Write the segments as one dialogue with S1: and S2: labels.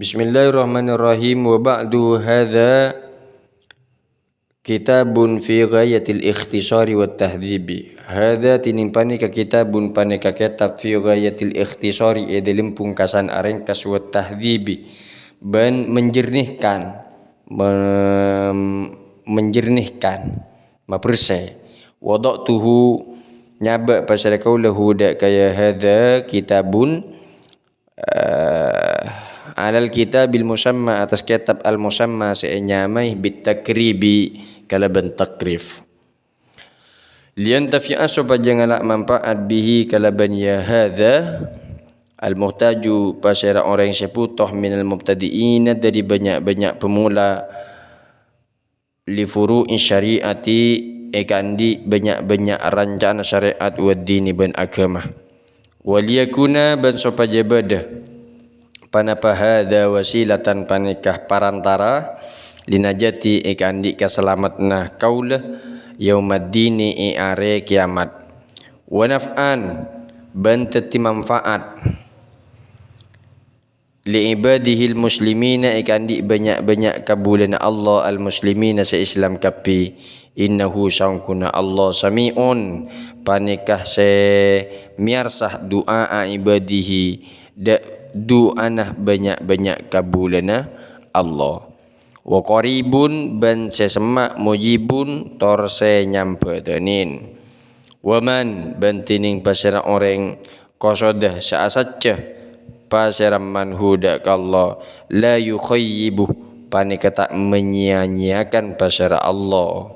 S1: Bismillahirrahmanirrahim. Wa ba'du hadza kitabun fi ghayatil ikhtisari wat tahdhibi. Hadza tinimpani ka kitabun paneka kitab fi ghayatil ikhtisari dalam pungkasan arengkas wat tahdhibi ban menjernihkan mapersai. Wada'tuhu nyaba pasal kaulahu da kaya hadza kitabun alal kitabil musamma atas kitab al musamma senyamai bitakribi kalaban takrif liyantafi'a supaya janganlah manfaat bihi kalaban ya hadza al muhtaju pasara orang yang seputoh minal mubtadi'in dari banyak-banyak pemula li furu'in syariati ekandi banyak-banyak rancangan syariat wa dini ban agama waliyakuna ban supaya bada panapa hadza wasilatan panikah parantara linajati ikandi kaselamatna kaulah yaumaddini are kiamat wa naf'an ban teti manfaat li ibadihil muslimina ikandi banyak-banyak kabulan Allah al muslimina se Islam kapi innahu sangkuna Allah sami'un panikah se miarsah doa ibadihi doanah banyak-banyak kabulana Allah wa qaribun ban sesemak mujibun torse nyampe tenin waman ban tining pasara orang qasadah sa'asacca pasara manhuda kallah la yukhayyibu panika tak menyia-nyiakan pasara Allah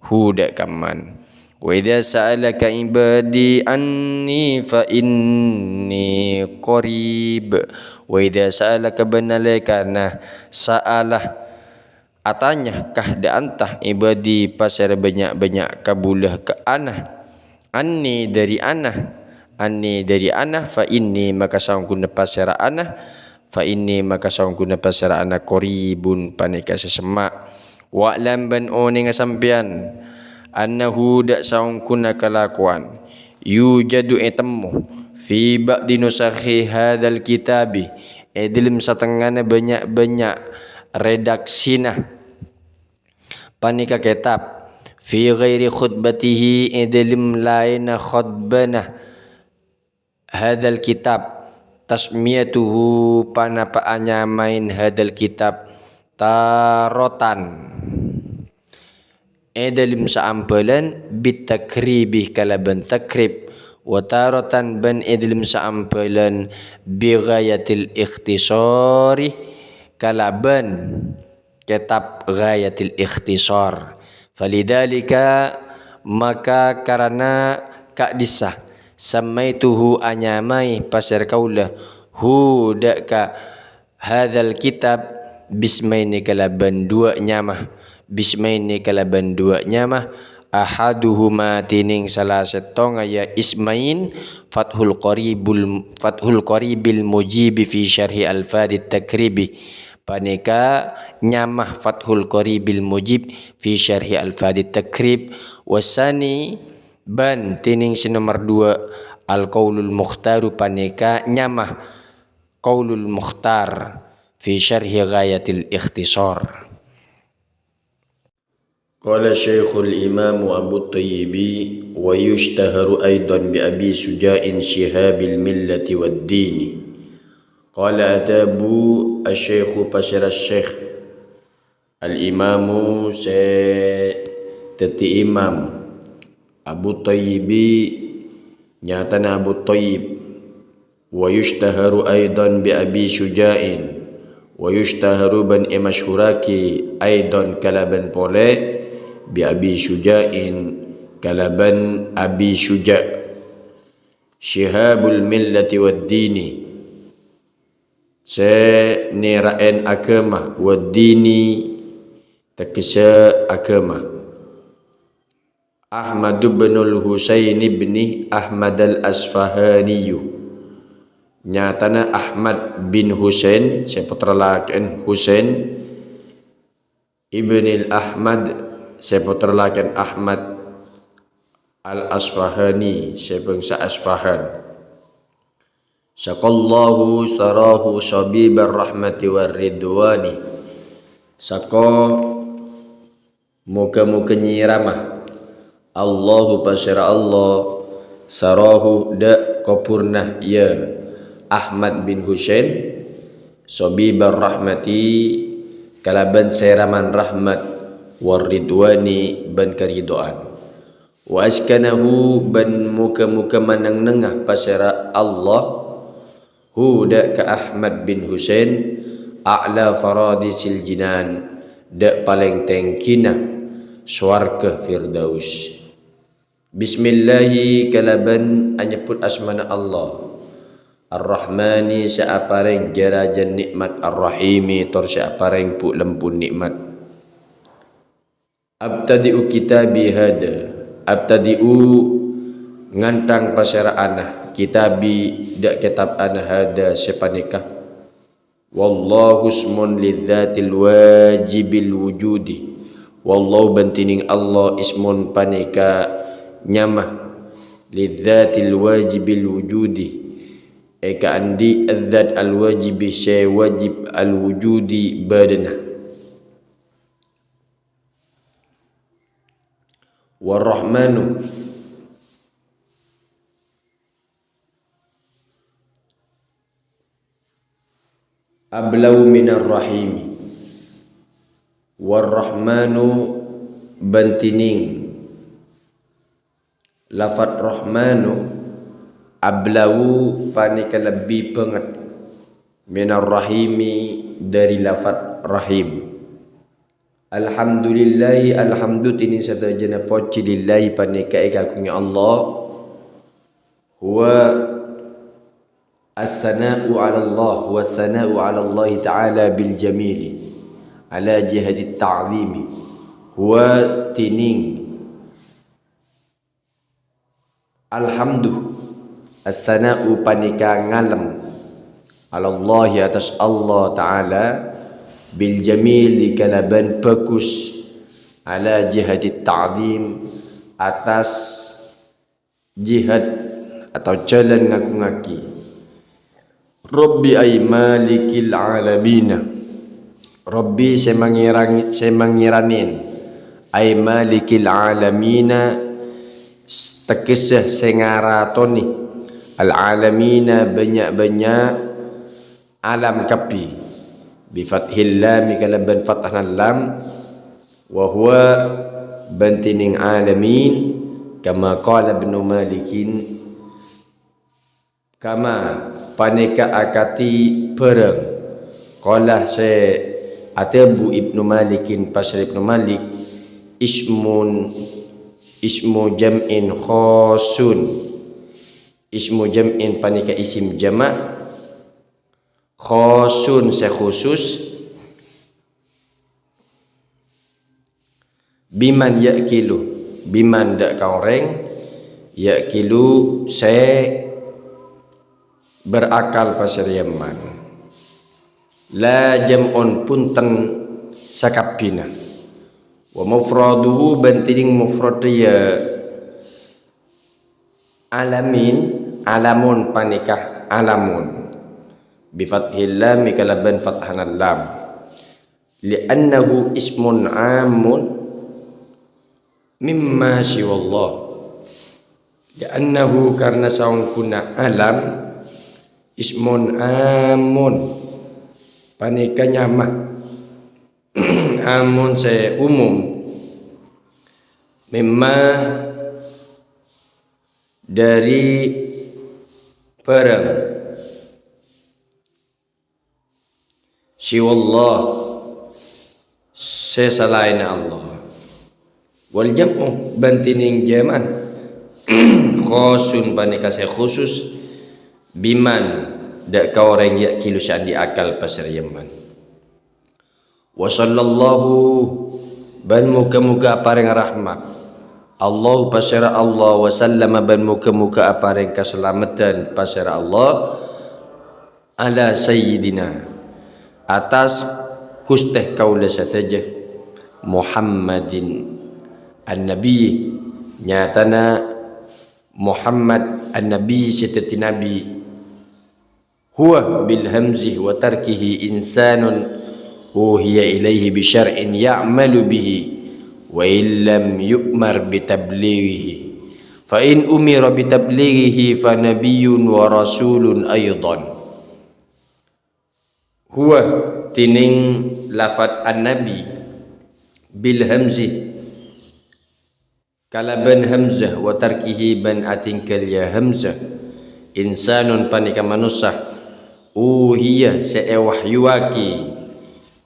S1: huda kaman wa idza sa'alaka ibadi anni fa inni qarib wa idza sa'alaka banalakana sa'alah atanya kah da antah ibadi pasar banyak-banyak kabulah ke anah anni dari anah fa inni maka sangkuna pasara anah fa inni maka sangkuna pasara anah qaribun panika sesemak wa lam ban oning sampian annahu da sangkuna kalakuan yujadu etemu fi ba'di nusakhi hadzal kitabi dalam setengahna banyak-banyak redaksina panika kitab fi ghairi khutbatihi dalam lain khutbana hadzal kitab tasmiyatuhu panapa anyamain hadzal kitab tarotan dalam seampelan bitakribih kalaban takrib wa taratan ban dalam seampelan bighayatil ikhtisari kalaban kitab ghayatil ikhtisar falidhalika maka karena kak disah samaituhu anyamai pasar kaulah hu daka hadzal kitab bismaini kalaban dua nyamah bismaini kalaban dua nyamah ahaduhuma tining salah setong ya ismain fathul qaribil mujibi fi syarhi alfadit takribi panika nyamah fathul qaribil mujib fi syarhi alfadit takrib wasani ban tining sinomor 2 al qaulul mukhtaru panika nyamah qaulul mukhtar fi syarhi ghayatil ikhtisar. Qala Syekhul Imam Abu Tayyibi wa yushtaharu aidan bi Abi Suja'in Syihabil Millati wad Dini. Qala atabu asy-Syekhu pasir asy-Syekh al-Imamu teti imam Abu Tayyibi nyatana Abu Tayyib wa yushtaharu aidan bi Abi Suja'in wa yushtaharu ban masyhuraki aidan kalaban pole bi Abi Syuja'in kalaban Abi Syuja' Syihabul Millati wad Dini se niraen agama wad dini takisa agama Ahmad bin al-Husain bin Ahmad al-Asfahani nyatana Ahmad bin Husain seputra laki Husain ibn al-Ahmad seputra laki Ahmad al-Asfahani sebangsa Asfahan Saqallahu sarahu syabibar rahmati war ridwani. Saka muka-muka nyiramah Allahu pasira Allah sarahu da kopurnah ya Ahmad bin Husain syabibar rahmati kalaban seraman rahmat war ridwani ban karidoan. Wa askanahu ban muka-muka manang nengah pasira Allah hu da ka Ahmad bin Husain a'la faradisil jinan da paling tengkina swarga firdaus. Bismillahi kalaban anyeput asmana Allah Ar-Rahmani saapareng jarajan nikmat Ar-Rahimi tor saapareng pu lempun nikmat. Abtadi'u kitabi hada abtadi'u ngantang pasara anah kitabi dak kitab anah hada sepanikah. Wallahu ismun lidzatil wajibil wujudi. Wallahu bantining Allah ismun panika nyamah lidzatil wajibil wujudi eka andi adzat al wajibi syai wajib al wujudi badana. Warrahmanu ablau minar rahimi. Warrahmanu bantining lafat rahmanu ablau panika lebih pengat minar rahimi dari lafat rahim. Alhamdulillahi alhamdu tini satajana poci lillahi panika ekakunya Allah huwa as-sana'u 'ala Allah wa as-sana'u 'ala Allah ta'ala bil jamili ala jihati ta'zimi huwa tining alhamdu as-sana'u panika ngalam 'ala Allah atas Allah ta'ala bil jamil kalaban bagus ala jihati ta'zim atas jihad atau jalan ngaku-ngaki. Rabbi ay malikil alamina. Rabbi semangiranin ay malikil alamina tekesah sengaratoni al alamina banyak-banyak alam kapi bi fathil lam kalaban fathah lam wa huwa bantining alamin kama qala ibnu malikin kama paneka akati perang qala se atabu ibnu malikin pasal ibnu malik ismu jam'in khasun ismu jam'in paneka isim jama' khasun sekhusus biman yakilu biman dak kaureng yakilu se berakal pasir yaman la jam'un punten sakapina wa mufraduhu bantiring mufrad ya alamin alamun panikah alamun bi fathil lam kalaban fathanan lam li'annahu ismun amun mimma siwallah li'annahu karena saungkuna alam ismun amun panika nyama amun se umum mimma dari perang siwallah sesalain Allah wal jam'u bantining jaman khusun panika se khusus biman dak kaureng ya kilu sandi akal pasir yaman. Wa sallallahu ban muka-muka apareng rahmat Allah pasir Allah wa sallama ban muka-muka apareng keselamatan pasir Allah ala sayyidina atas kusteh kaula sataja Muhammadin an-nabi nyatana Muhammad an-nabi seteti nabi huwa bil hamzi wa tarkihi insanun uhiya ilaihi bi syar'in ya'malu bihi wa illam yu'mar bi tablighihi fa in umira bi tablighihi fa nabiyyun wa rasulun aidan. Huwa tining lafat an-nabi bil hamzi kalaban hamzah wa tarkihi ban atingkal ya hamzah insanun panika manusia uhiya sewahyuaki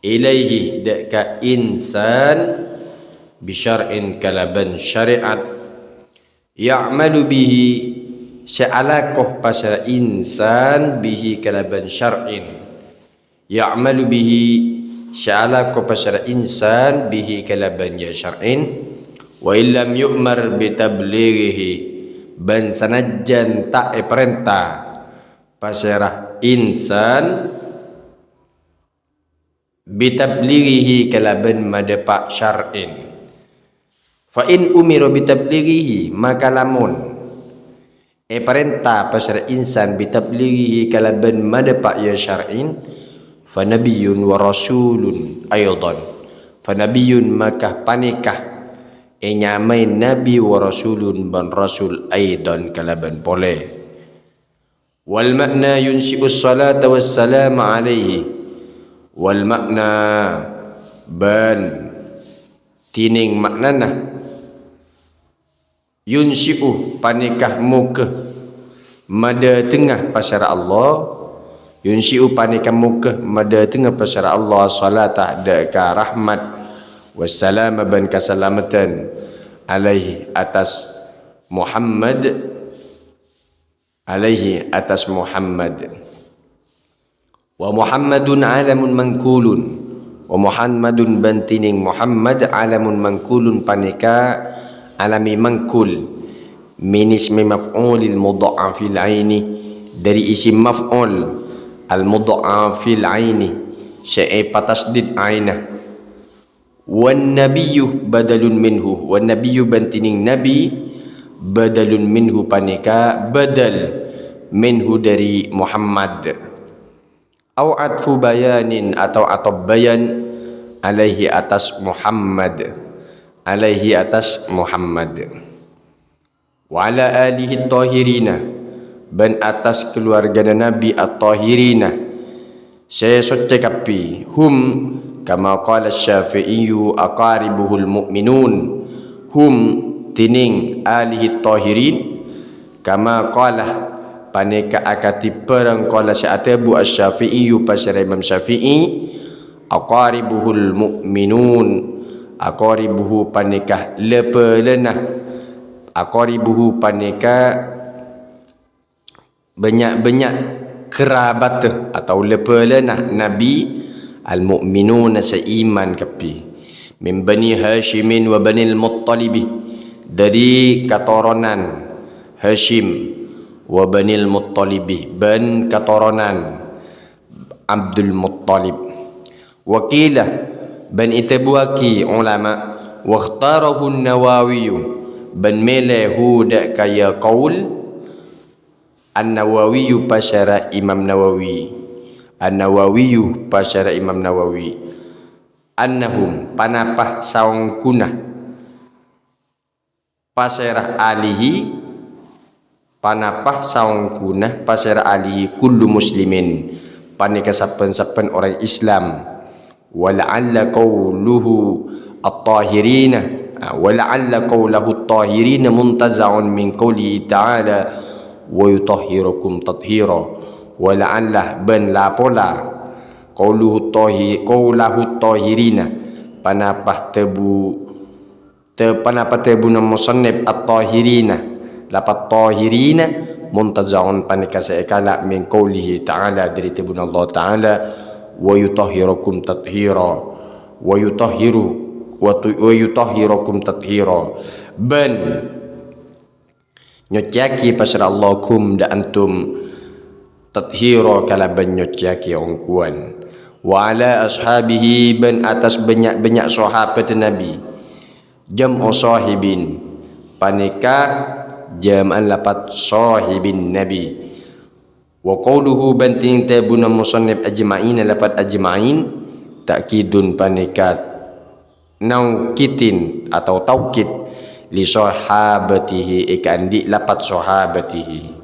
S1: ilaihi deka insan bisyar'in kalaban syariat ya'malu bihi se'alakoh pasal insan bihi kalaban syar'in ya'malu bihi se'alakoh pasal insan bihi kalaban ya syar'in wa illam yu'mar bitablighihi ban sanajjan tak perintah pasal insan bitablighihi kalaban madepak syar'in fa in umira bitablighihi maka lamun perintah pasal insan bitablighihi kalaban madepak ya syar'in fa nabiyyun wa rasulun aidan fa nabiyyun maka panikah nyamai nabi wa rasulun ban rasul aidan kalaban boleh wal makna yunshi'us salata wassalam alaihi wal makna ban tining maknana yunshi'u panikah muka mada tengah pasara Allah yunshi'u panikah muka mada tengah pasara Allah salatah deka rahmat wassalam ban keselamatan alaihi atas Muhammad alaihi atas Muhammad wa Muhammadun alamun mangkulun wa Muhammadun bantining Muhammad alamun mangkulun panika alami mangkul min ismi maf'ulil mudha'afil aini dari isim maf'ul al mudha'afil aini syai patasdid ainah wan nabiyyu badalun minhu wan nabiyyu bantining nabi badalun minhu panika badal minhu dari Muhammad au atfu bayanin atau atab bayan alaihi atas Muhammad alaihi atas Muhammad wa ala alihi tahirina ban atas keluarga nabi at-tahirina saya soce kapi hum kama qala Syafi'i aqaribuhul mu'minun hum tining alihi tahirin kama qala paneka akati perang qala sa'atabu asy-Syafi'i pasal Imam Syafi'i aqaribuhul mu'minun aqaribuhu paneka lepelena aqaribuhu paneka banyak-banyak kerabat atau lepelena nabi al-mu'minuna seiman kapi min bani Hashimin wa bani al-Muttalib dari katurunan Hashim wa bani al-Muttalib ban katurunan Abdul Muttalib wakila ban itabuaki ulama wa ikhtarahu an-Nawawi ban melahu dak kaya qaul an-Nawawi pasara Imam Nawawi An-Nawawi pasara Imam Nawawi annahum panapah saung kunah pasara alihi panapah saung kunah pasara alihi kullu muslimin panika saben-saben orang Islam wala'alla qawluhu at-tahirina wala'alla qawluhu at-tahirina muntaza'un min qawlihi ta'ala wa yutahhirukum tathira wala'allah ban la pola qawluhu tahirina panapah tebu panapah tebu na musannif at-tahirina lapat tahirina muntaza'un panika saekala min qawlihi ta'ala dari tebu Allah ta'ala wa yutahhirukum tathira wa yutahhirukum tathira ban nyotyaki pasal Allah kum da antum tathira kalaban nyotyaki ongkuan wa ala ashabihi ban atas banyak-banyak sahabat Nabi jam'u sahibin panika jam'an lapat sahibin Nabi Wa qawluhu banting tabuna musannif ajma'in lafad ajma'in ta'kidun panikat naukitin atau taukid li sahabatihi ikan di lapat sahabatihi